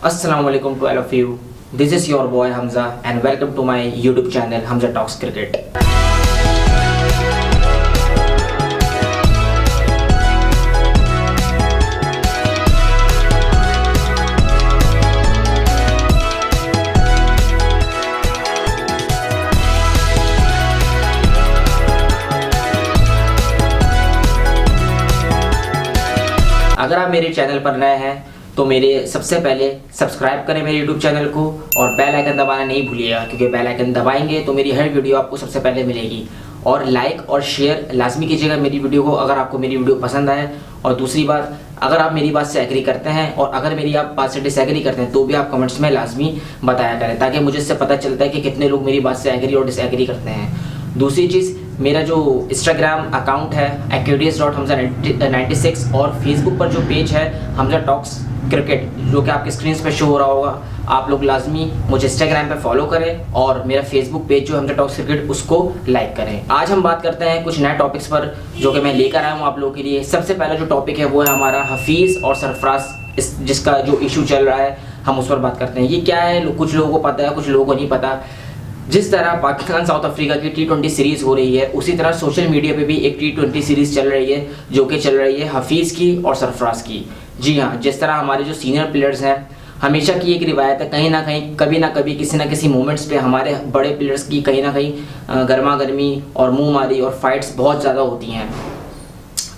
Assalamu alaikum to all of you. This is your boy Hamza and welcome to my YouTube channel Hamza Talks Cricket. अगर आप मेरे channel पर नए हैं तो मेरे सबसे पहले सब्सक्राइब करें मेरे YouTube चैनल को और बेल आइकन दबाना नहीं भूलिएगा, क्योंकि बेल आइकन दबाएंगे तो मेरी हर वीडियो आपको सबसे पहले मिलेगी। और लाइक और शेयर लाजमी कीजिएगा मेरी वीडियो को अगर आपको मेरी वीडियो पसंद आए। और दूसरी बात, अगर आप मेरी बात से एग्री करते हैं और अगर मेरी आप बात से डिसएग्री करते हैं तो भी आप कमेंट्स में लाजमी बताया करें, ताकि मुझे इससे पता चलता है कि कितने लोग मेरी बात से एग्री और डिसएग्री करते हैं। दूसरी चीज़, मेरा जो इंस्टाग्राम अकाउंट है aquarius.hamza96 और फेसबुक पर जो पेज है हमजा टॉक्स क्रिकेट, जो कि आपके स्क्रीन पे शो हो रहा होगा, आप लोग लाजमी मुझे इंस्टाग्राम पे फॉलो करें और मेरा फेसबुक पेज जो हमजा टॉक्स क्रिकेट उसको लाइक करें। आज हम बात करते हैं कुछ नए टॉपिक्स पर जो कि मैं लेकर आया हूँ आप लोगों के लिए। सबसे पहला जो टॉपिक है वो है हमारा हफीज़ और सरफराज, जिसका जो इशू चल रहा है हम उस पर बात करते हैं। ये क्या है, कुछ लोगों को पता है, कुछ लोगों को नहीं पता। जिस तरह पाकिस्तान साउथ अफ्रीका की T20 सीरीज़ हो रही है, उसी तरह सोशल मीडिया पे भी एक T20 सीरीज़ चल रही है जो कि चल रही है हफीज़ की और सरफराज की। जी हाँ, जिस तरह हमारे जो सीनियर प्लेयर्स हैं, हमेशा की एक रिवायत है, कहीं ना कहीं कभी ना कभी किसी ना किसी मोमेंट्स पे हमारे बड़े प्लेयर्स की कहीं ना कहीं गर्मा गर्मी और मुँह मारी और फाइट्स बहुत ज़्यादा होती हैं।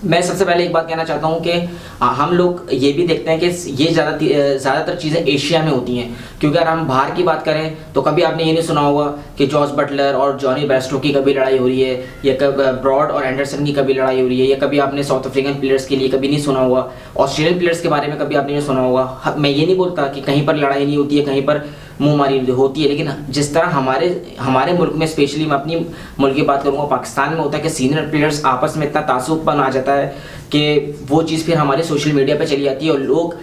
मैं सबसे पहले एक बात कहना चाहता हूँ कि हम लोग ये भी देखते हैं कि ये ज़्यादातर चीज़ें एशिया में होती हैं, क्योंकि अगर हम बाहर की बात करें तो कभी आपने ये नहीं सुना होगा कि जॉस बटलर और जॉनी बेस्टो की कभी लड़ाई हो रही है, या कभी ब्रॉड और एंडरसन की कभी लड़ाई हो रही है, या कभी आपने साउथ अफ्रीकन प्लेयर्स के लिए कभी नहीं सुना होगा, ऑस्ट्रेलियन प्लेयर्स के बारे में कभी आपने नहीं सुना होगा। मैं ये नहीं बोलता कि कहीं पर लड़ाई नहीं होती है, कहीं पर मुँह मारी होती है, लेकिन जिस तरह हमारे मुल्क में, स्पेशली मैं अपनी मुल्क की बात करूँगा, पाकिस्तान में होता है कि सीनियर प्लेयर्स आपस में इतना तासुबपन आ जाता है कि वो चीज़ फिर हमारे सोशल मीडिया पे चली जाती है और लोग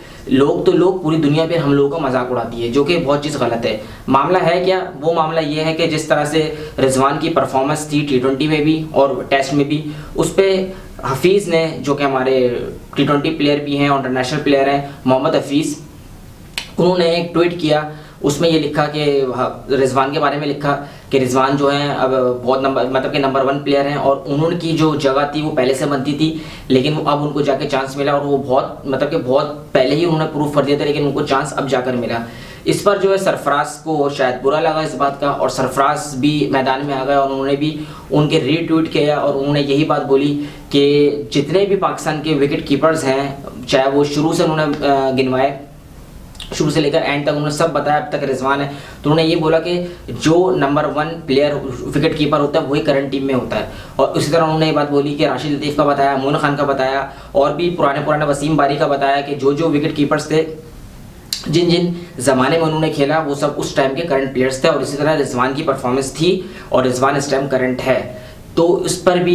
पूरी दुनिया पे हम लोगों का मजाक उड़ाती है, जो कि बहुत चीज़ गलत है। मामला है क्या? वो मामला ये है कि जिस तरह से रिजवान की परफॉर्मेंस थी T20 में भी और टेस्ट में भी, उस पर हफीज़ ने, जो कि हमारे T20 प्लेयर भी हैं और इंटरनेशनल प्लेयर हैं, मोहम्मद हफीज़, उन्होंने एक ट्वीट किया। उसमें ये लिखा कि रिजवान के बारे में लिखा कि रिजवान जो है अब बहुत नंबर 1 प्लेयर हैं और उनकी जो जगह थी वो पहले से बनती थी, लेकिन अब उनको जाके चांस मिला और वो बहुत पहले ही उन्होंने प्रूव कर दिया था, लेकिन उनको चांस अब जाकर मिला। इस पर जो है सरफराज को शायद बुरा लगा इस बात का, और सरफराज भी मैदान में आ गए और उन्होंने भी उनके रीट्वीट किया और उन्होंने यही बात बोली कि जितने भी पाकिस्तान के विकेट कीपर्स हैं, चाहे वो शुरू से उन्होंने गिनवाए, शुरू से लेकर एंड तक उन्होंने सब बताया, अब तक रिजवान है, तो उन्होंने ये बोला कि जो नंबर 1 प्लेयर विकेट कीपर होता है वही करंट टीम में होता है। और उसी तरह उन्होंने ये बात बोली कि राशिद लतीफ़ का बताया, मोइन खान का बताया और भी पुराने वसीम बारी का बताया कि जो विकेट कीपर्स थे जिन ज़माने में उन्होंने खेला वो सब उस टाइम के करंट प्लेयर्स थे। और इसी तरह रिजवान की परफॉर्मेंस थी और रिजवान इस टाइम करंट है। तो उस पर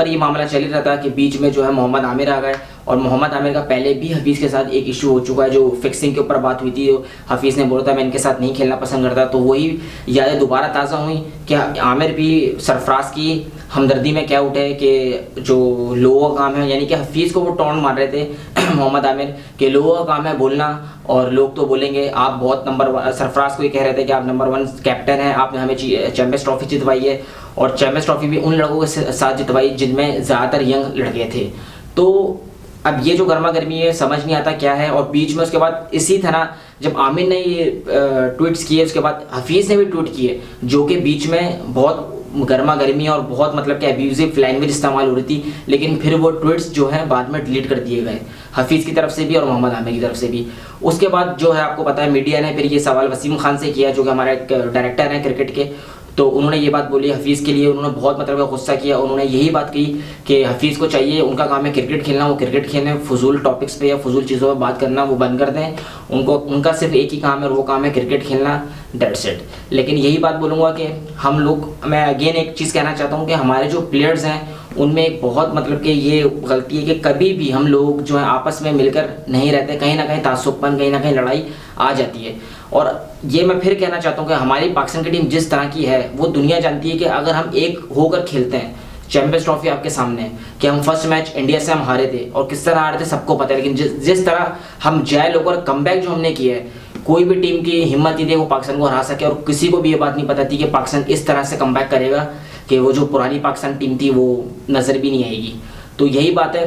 ये मामला चल ही रहा था कि बीच में जो है मोहम्मद आमिर आ गए, और मोहम्मद आमिर का पहले भी हफीज़ के साथ एक इशू हो चुका है, जो फिक्सिंग के ऊपर बात हुई थी। हफीज़ ने बोला था मैं इनके साथ नहीं खेलना पसंद करता, तो वही यादें दोबारा ताज़ा हुई कि आमिर भी सरफराज की हमदर्दी में क्या उठे कि जो लोगों का काम है, यानी कि हफीज़ को वो टॉन्ट मार रहे थे मोहम्मद आमिर के लोगों का काम है बोलना, और लोग तो बोलेंगे आप बहुत नंबर 1। सरफराज को ये कह रहे थे कि आप नंबर 1 कैप्टन हैं, आपने हमें चैम्पियंस ट्रॉफी जितवाई है, और चैम्पियंस ट्रॉफी भी उन लड़कों के साथ जितवाई जिनमें ज़्यादातर यंग लड़के थे। तो अब ये जो गर्मा गर्मी है समझ नहीं आता क्या है। और बीच में उसके बाद इसी तरह जब आमिर ने ये ट्वीट्स किए, उसके बाद हफीज़ ने भी ट्वीट किए, जो कि बीच में बहुत गर्मा गर्मी और बहुत कि अब्यूजिव लैंग्वेज इस्तेमाल हो रही थी, लेकिन फिर वो ट्वीट्स जो है बाद में डिलीट कर दिए गए, हफीज़ की तरफ से भी और मोहम्मद आमिर की तरफ से भी। उसके बाद जो है आपको पता है मीडिया ने फिर ये सवाल वसीम खान से किया, जो कि हमारे डायरेक्टर हैं क्रिकेट के, तो उन्होंने ये बात बोली हफीज़ के लिए, उन्होंने बहुत गुस्सा किया। उन्होंने यही बात कही कि हफीज़ को चाहिए, उनका काम है क्रिकेट खेलना, वो क्रिकेट खेलने फजूल टॉपिक्स पे या फजूल चीज़ों पर बात करना वो बंद कर दें। उनका सिर्फ एक ही काम है और वो काम है क्रिकेट खेलना, दैट्स इट। लेकिन यही बात बोलूँगा कि मैं अगेन एक चीज़ कहना चाहता हूँ कि हमारे जो प्लेयर्स हैं उनमें एक बहुत कि ये गलती है कि कभी भी हम लोग जो है आपस में मिलकर नहीं रहते, कहीं ना कहीं तासुबपन, कहीं ना कहीं लड़ाई आ जाती है। और ये मैं फिर कहना चाहता हूँ कि हमारी पाकिस्तान की टीम जिस तरह की है वो दुनिया जानती है कि अगर हम एक होकर खेलते हैं, चैंपियंस ट्रॉफी आपके सामने है कि हम फर्स्ट मैच इंडिया से हम हारे थे और किस तरह हारे थे सबको पता है, लेकिन जिस तरह हम जय होकर कमबैक जो हमने किया है कोई भी टीम की हिम्मत नहीं थी वो पाकिस्तान को हरा सके, और किसी को भी ये बात नहीं पता थी कि पाकिस्तान इस तरह से कमबैक करेगा कि वो जो पुरानी पाकिस्तान टीम थी वो नज़र भी नहीं आएगी। तो यही बात है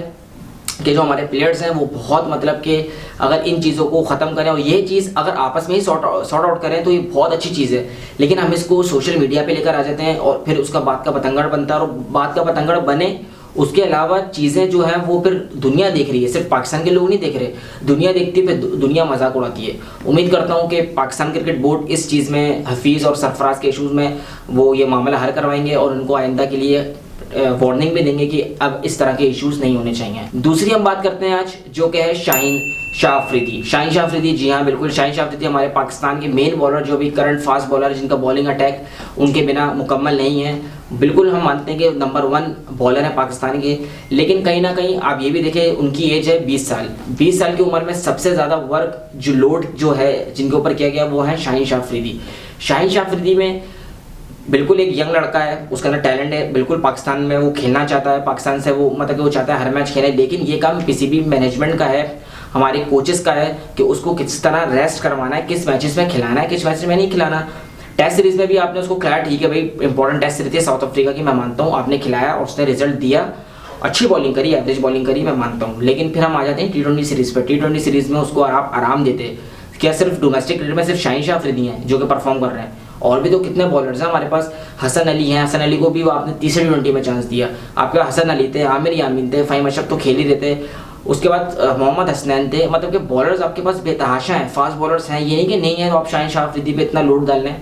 कि जो हमारे प्लेयर्स हैं वो बहुत मतलब कि अगर इन चीज़ों को ख़त्म करें और ये चीज़ अगर आपस में ही सॉर्ट आउट करें तो ये बहुत अच्छी चीज़ है। लेकिन हम इसको सोशल मीडिया पे लेकर आ जाते हैं और फिर उसका बात का पतंगड़ बनता है, और बात का पतंगड़ बने उसके अलावा चीज़ें जो हैं वो फिर दुनिया देख रही है, सिर्फ पाकिस्तान के लोग नहीं देख रहे, दुनिया देखती है, फिर दुनिया मजाक उड़ाती है। उम्मीद करता हूँ कि पाकिस्तान क्रिकेट बोर्ड इस चीज़ में हफीज़ और सरफराज के इशूज़ में वो ये मामला हल करवाएंगे और उनको आइंदा के लिए वार्निंग भी देंगे कि अब इस तरह के इश्यूज नहीं होने चाहिए। दूसरी हम बात करते हैं आज जो कि है शाहीन शाह अफरीदी। शाहीन शाह अफरीदी, जी हाँ बिल्कुल, शाहीन शाह अफरीदी हमारे पाकिस्तान के मेन बॉलर, जो भी करंट फास्ट बॉलर जिनका बॉलिंग अटैक उनके बिना मुकम्मल नहीं है। बिल्कुल हम मानते हैं कि नंबर 1 बॉलर है पाकिस्तान के, लेकिन कहीं ना कहीं आप ये भी देखें उनकी एज है 20 साल। 20 साल की उम्र में सबसे ज़्यादा वर्क जो लोड जो है जिनके ऊपर किया गया वो है शाहीन शाह अफरीदी। शाहीन शाह अफरीदी में बिल्कुल एक यंग लड़का है, उसका अंदर टैलेंट है, बिल्कुल पाकिस्तान में वो खेलना चाहता है, पाकिस्तान से वो मतलब कि वो चाहता है हर मैच खेले, लेकिन ये काम पीसीबी मैनेजमेंट का है, हमारे कोचेस का है कि उसको किस तरह रेस्ट करवाना है, किस मैचेस में खिलाना है, किस मैचेस में नहीं खिलाना। टेस्ट सीरीज में भी आपने उसको खिलाया, ठीक है भाई, इंपॉर्टेंट टेस्ट सीरीज थी साउथ अफ्रीका की, मैं मानता हूँ आपने खिलाया और उसने रिजल्ट दिया, अच्छी बॉलिंग करी, एवरेज बॉलिंग करी, मैं मानता हूँ। लेकिन फिर हम आ जाते हैं T20 सीरीज पर। T20 सीरीज में उसको आप आराम देते, क्या सिर्फ डोमेस्टिक क्रिकेट में सिर्फ शाहीन शाह अफरीदी हैं जो कि परफॉर्म कर रहे हैं, और भी तो कितने बॉलर्स हैं हमारे पास। हसन अली हैं, हसन अली को भी वो आपने तीसरे T20 में चांस दिया। आपके हसन अली थे, आमिर यामीन थे, फ़हीम अशरफ तो खेल ही रहे थे, उसके बाद मोहम्मद हसनैन थे, मतलब कि बॉलर्स आपके पास बेतहाशा हैं, फास्ट बॉलर्स हैं, ये नहीं कि नहीं है तो आप शाहीन शाह अफरीदी पे इतना लोड डाल लें,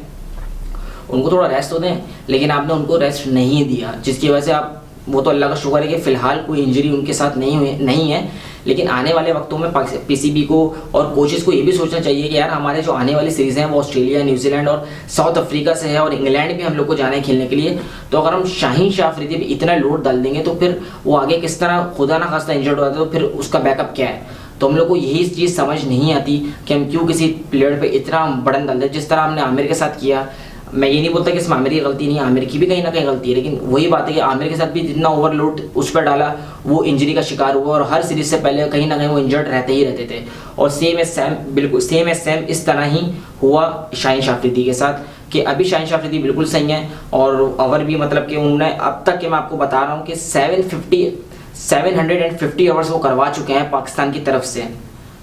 उनको थोड़ा रेस्ट तो दें। लेकिन आपने उनको रेस्ट नहीं दिया, जिसकी वजह से आप, वो तो अल्लाह का शुक्र है कि फ़िलहाल कोई इंजरी उनके साथ नहीं है, लेकिन आने वाले वक्तों में पीसीबी को और कोचेस को ये भी सोचना चाहिए कि यार हमारे जो आने वाली सीरीज़ हैं वो ऑस्ट्रेलिया, न्यूजीलैंड और साउथ अफ्रीका से है, और इंग्लैंड भी हम लोग को जाना है खेलने के लिए। तो अगर हम शाहीन शाह अफरीदी पे इतना लोड डाल देंगे तो फिर वो आगे किस तरह खुदा ना खास्ता इंजर्ड हो जाता है, तो फिर उसका बैकअप क्या है। तो हम लोग को यही चीज़ समझ नहीं आती कि हम क्यों किसी प्लेयर पे इतना बर्डन डाल दें, जिस तरह हमने आमिर के साथ किया। मैं ये नहीं बोलता कि इसमें आमिर की गलती नहीं है, आमिर की भी कहीं ना कहीं गलती है, लेकिन वही बात है कि आमिर के साथ भी जितना ओवरलोड उस पर डाला वो इंजरी का शिकार हुआ, और हर सीरीज से पहले कहीं ना कहीं वो इंजर्ड रहते ही रहते थे। और सेम एज सेम, बिल्कुल सेम एज सेम इस तरह ही हुआ शाहीन शाह अफरीदी के साथ, कि अभी शाहीन शाह अफरीदी बिल्कुल सही है, और ओवर भी मतलब कि उन्होंने अब तक के मैं आपको बता रहा हूँ कि 750 ओवर्स वो करवा चुके हैं पाकिस्तान की तरफ से।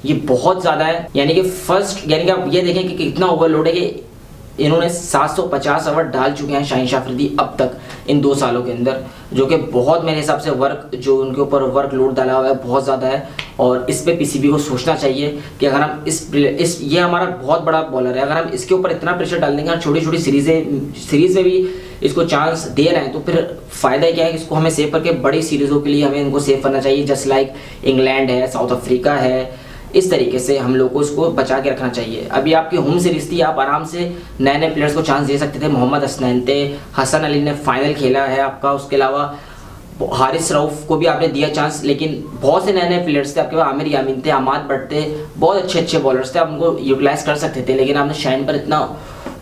ये बहुत ज़्यादा है, यानी कि आप ये देखें कि कितना ओवरलोड है कि इन्होंने 750 ओवर डाल चुके हैं शाहीन शाह अफरीदी अब तक इन 2 सालों के अंदर, जो कि बहुत मेरे हिसाब से वर्क जो उनके ऊपर वर्क लोड डाला हुआ है बहुत ज़्यादा है। और इस पे पीसीबी को सोचना चाहिए कि अगर हम इस ये हमारा बहुत बड़ा बॉलर है, अगर हम इसके ऊपर इतना प्रेशर डाल देंगे, छोटी छोटी सीरीज़ में भी इसको चांस दे रहे हैं, तो फिर फ़ायदा क्या है, इसको हमें सेव करके बड़ी सीरीज़ों के लिए हमें इनको सेव करना चाहिए, जस्ट लाइक इंग्लैंड है, साउथ अफ्रीका है, इस तरीके से हम लोग को इसको बचा के रखना चाहिए। अभी आपकी होम सीरीज थी, आप आराम से नए नए प्लेयर्स को चांस दे सकते थे। मोहम्मद हसनैन थे, हसन अली ने फाइनल खेला है आपका, उसके अलावा हारिस रऊफ को भी आपने दिया चांस, लेकिन बहुत से नए नए प्लेयर्स थे आपके पास, आमिर यामीन थे, अमाद भट्ट थे, बहुत अच्छे बॉलर्स थे, आप उनको यूटिलाइज कर सकते थे, लेकिन आपने शाहीन पर इतना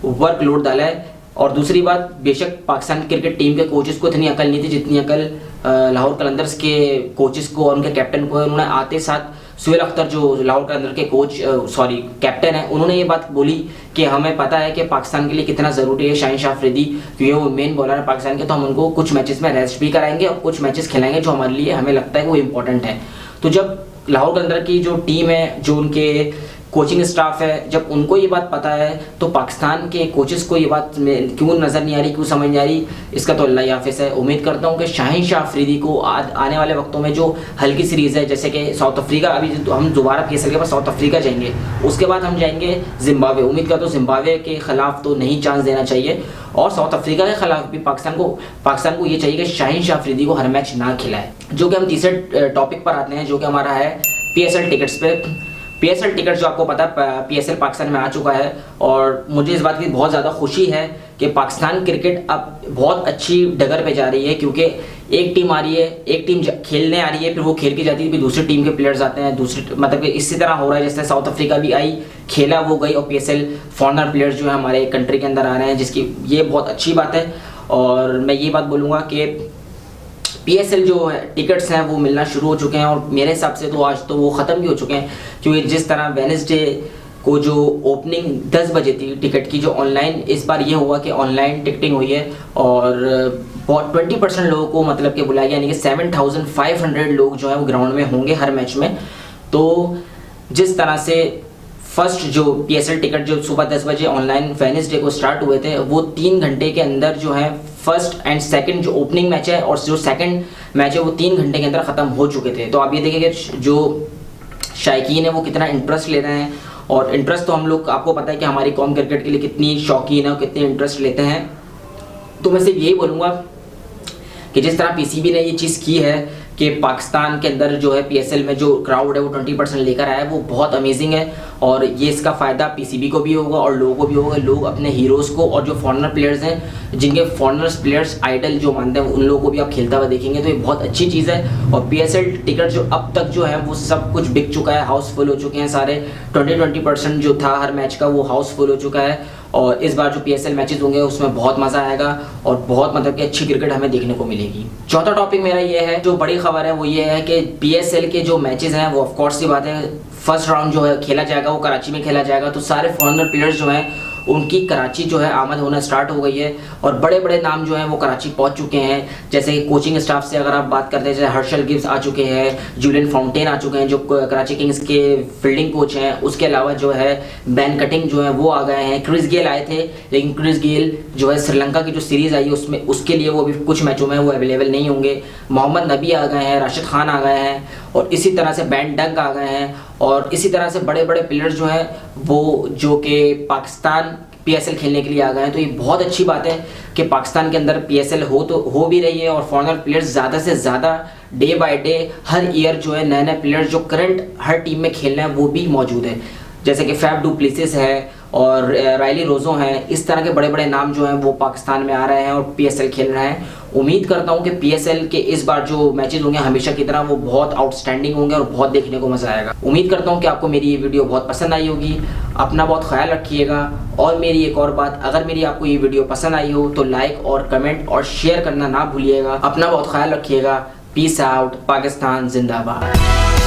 वर्क लोड डाला है। और दूसरी बात, बेशक पाकिस्तान क्रिकेट टीम के कोचेस को इतनी अकल नहीं थी जितनी अकल लाहौर कलंदर्स के कोचेस को और उनके कैप्टन को है। उन्होंने आते साथ सुहेल अख्तर जो लाहौर कलंदर के कैप्टन है, उन्होंने ये बात बोली कि हमें पता है कि पाकिस्तान के लिए कितना ज़रूरी है शाहीन शाह अफरीदी, क्योंकि वो मेन बॉलर है पाकिस्तान के, तो हम उनको कुछ मैचेस में रेस्ट भी कराएंगे और कुछ मैचेस खिलाएंगे जो हमारे लिए हमें लगता है वो इम्पोर्टेंट है। तो जब लाहौर कलंदर की जो टीम है, जो उनके कोचिंग स्टाफ है, जब उनको ये बात पता है तो पाकिस्तान के कोचेस को ये बात क्यों नज़र नहीं आ रही, क्यों समझ नहीं आ रही, इसका तो अल्लाह ही हाफिज़ है। उम्मीद करता हूँ कि शाहीन शाह अफरीदी को आने वाले वक्तों में जो हल्की सीरीज़ है, जैसे कि साउथ अफ्रीका, अभी तो हम दोबारा PSL के पास साउथ अफ्रीका जाएंगे, उसके बाद हम जाएंगे जिम्बाब्वे। उम्मीद करता हूँ जिम्बाब्वे के खिलाफ तो नहीं चांस देना चाहिए, और साउथ अफ्रीका के खिलाफ भी पाकिस्तान को ये चाहिए कि शाहीन शाह अफरीदी को हर मैच ना खिलाए। जो कि हम तीसरे टॉपिक पर आते हैं, जो कि हमारा है PSL टिकट्स पे। PSL टिकट जो आपको पता है PSL पाकिस्तान में आ चुका है, और मुझे इस बात की बहुत ज़्यादा खुशी है कि पाकिस्तान क्रिकेट अब बहुत अच्छी डगर पे जा रही है, क्योंकि एक टीम आ रही है, एक टीम खेलने आ रही है, फिर वो खेल के जाती है, फिर दूसरी टीम के प्लेयर्स आते हैं, दूसरे मतलब इसी तरह हो रहा है जैसे साउथ अफ्रीका भी आई, खेला वो गई, और PSL फॉरनर प्लेयर्स जो है हमारे कंट्री के अंदर आ रहे हैं, जिसकी ये बहुत अच्छी बात है। और मैं ये बात बोलूँगा कि PSL जो है टिकट्स हैं वो मिलना शुरू हो चुके हैं, और मेरे हिसाब से तो आज तो वो ख़त्म भी हो चुके हैं, क्योंकि जिस तरह वेडनेसडे को जो ओपनिंग 10 बजे थी टिकट की, जो ऑनलाइन इस बार ये हुआ कि ऑनलाइन टिकटिंग हुई है और बहुत 20% लोगों को मतलब कि बुलाया गया, यानी कि 7500 लोग जो है वो ग्राउंड में होंगे हर मैच में। तो जिस तरह से फर्स्ट जो PSL टिकट जो सुबह 10 बजे ऑनलाइन वेडनेसडे को स्टार्ट हुए थे, वो 3 घंटे के अंदर जो है फर्स्ट एंड सेकंड जो ओपनिंग मैच है और जो सेकंड मैच है वो 3 घंटे के अंदर ख़त्म हो चुके थे। तो आप ये देखें कि जो शायकीन है वो कितना इंटरेस्ट ले रहे हैं, और इंटरेस्ट तो हम लोग, आपको पता है कि हमारी कौम क्रिकेट के लिए कितनी शौकीन है और कितने इंटरेस्ट लेते हैं। तो मैं सिर्फ यही बोलूँगा कि जिस तरह PCB ने ये चीज़ की है कि पाकिस्तान के अंदर जो है PSL में जो क्राउड है वो 20% लेकर आया है, वो बहुत अमेजिंग है। और ये इसका फ़ायदा PCB को भी होगा और लोगों को भी होगा। लोग अपने हीरोज़ को और जो फॉरेनर प्लेयर्स हैं, जिनके फॉरेनर्स प्लेयर्स आइडल जो मानते हैं, उन लोगों को भी आप खेलता हुआ देखेंगे। तो ये बहुत अच्छी चीज़ है। और PSL टिकट जो अब तक जो है वो सब कुछ बिक चुका है, हाउसफुल हो चुके हैं सारे। 20% जो था हर मैच का वो हाउसफुल हो चुका है। और इस बार जो PSL मैचेस होंगे उसमें बहुत मज़ा आएगा और बहुत मतलब कि अच्छी क्रिकेट हमें देखने को मिलेगी। चौथा टॉपिक मेरा ये है, जो बड़ी खबर है वो ये है कि PSL के जो मैचेस हैं वो ऑफ कोर्स सी बात है, फर्स्ट राउंड जो है खेला जाएगा वो कराची में खेला जाएगा। तो सारे फॉरेनर प्लेयर्स जो हैं उनकी कराची जो है आमद होना स्टार्ट हो गई है और बड़े बड़े नाम जो हैं वो कराची पहुंच चुके हैं। जैसे कोचिंग स्टाफ से अगर आप बात करते हैं, जैसे हर्षल गिब्स आ चुके हैं, जूलियन फाउंटेन आ चुके हैं जो कराची किंग्स के फील्डिंग कोच हैं। उसके अलावा जो है बैन कटिंग जो है वो आ गए हैं। क्रिस गेल आए थे, लेकिन क्रिस गेल जो है श्रीलंका की जो सीरीज़ आई है उसमें उसके लिए वो अभी कुछ मैचों में वो अवेलेबल नहीं होंगे। मोहम्मद नबी आ गए हैं, राशिद खान आ गए हैं और इसी तरह से बैन डंक आ गए हैं। और इसी तरह से बड़े बड़े प्लेयर्स जो हैं वो जो कि पाकिस्तान PSL खेलने के लिए आ गए हैं। तो ये बहुत अच्छी बात है कि पाकिस्तान के अंदर PSL हो भी रही है और फॉरेनर प्लेयर्स ज़्यादा से ज़्यादा day by day her year जो है नए नए प्लेयर्स जो करंट हर टीम में खेल रहे हैं वो भी मौजूद है। जैसे कि फैफ डू प्लेसिस है और रायली रोज़ो हैं। इस तरह के बड़े बड़े नाम जो हैं वो पाकिस्तान में आ रहे हैं और PSL खेल रहे हैं। उम्मीद करता हूं कि PSL के इस बार जो मैचेस होंगे हमेशा की तरह वो बहुत आउटस्टैंडिंग होंगे और बहुत देखने को मज़ा आएगा। उम्मीद करता हूं कि आपको मेरी ये वीडियो बहुत पसंद आई होगी। अपना बहुत ख्याल रखिएगा। और मेरी एक और बात, अगर मेरी आपको ये वीडियो पसंद आई हो तो लाइक और कमेंट और शेयर करना ना भूलिएगा। अपना बहुत ख्याल रखिएगा। Peace out. पाकिस्तान जिंदाबाद।